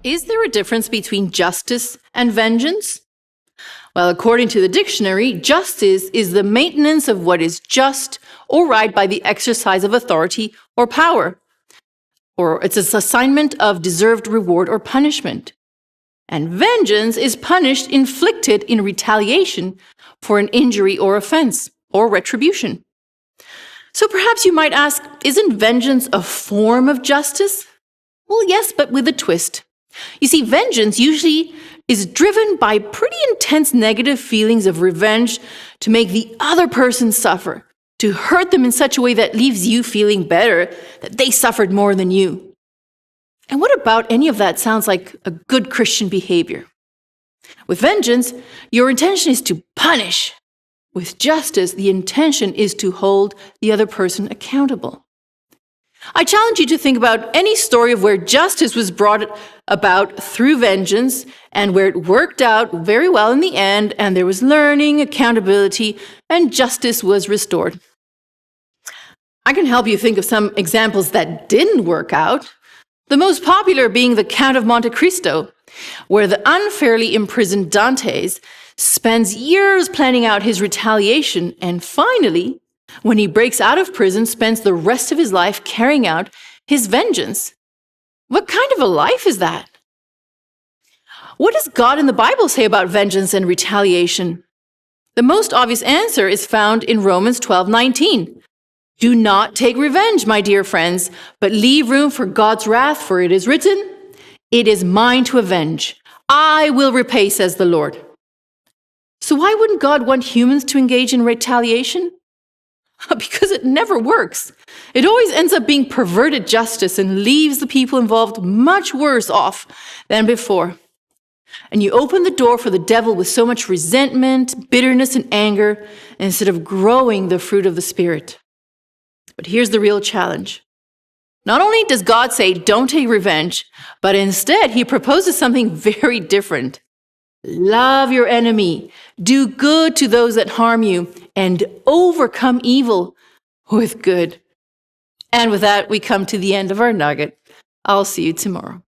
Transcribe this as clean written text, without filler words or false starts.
Is there a difference between justice and vengeance? Well, according to the dictionary, justice is the maintenance of what is just or right by the exercise of authority or power, or it's an assignment of deserved reward or punishment. And vengeance is punishment inflicted in retaliation for an injury or offense or retribution. So perhaps you might ask, isn't vengeance a form of justice? Well, yes, but with a twist. You see, vengeance usually is driven by pretty intense negative feelings of revenge to make the other person suffer, to hurt them in such a way that leaves you feeling better that they suffered more than you. And what about any of that sounds like a good Christian behavior? With vengeance, your intention is to punish. With justice, the intention is to hold the other person accountable. I challenge you to think about any story of where justice was brought about through vengeance and where it worked out very well in the end and there was learning, accountability, and justice was restored. I can help you think of some examples that didn't work out, the most popular being the Count of Monte Cristo, where the unfairly imprisoned Dantes spends years planning out his retaliation and finally, when he breaks out of prison, spends the rest of his life carrying out his vengeance. What kind of a life is that? What does God in the Bible say about vengeance and retaliation? The most obvious answer is found in Romans 12:19. Do not take revenge, my dear friends, but leave room for God's wrath, for it is written, "It is mine to avenge. I will repay, says the Lord." So why wouldn't God want humans to engage in retaliation? Because it never works. It always ends up being perverted justice and leaves the people involved much worse off than before. And you open the door for the devil with so much resentment, bitterness, and anger instead of growing the fruit of the Spirit. But here's the real challenge. Not only does God say, don't take revenge, but instead he proposes something very different. Love your enemy, do good to those that harm you, and overcome evil with good. And with that, we come to the end of our nugget. I'll see you tomorrow.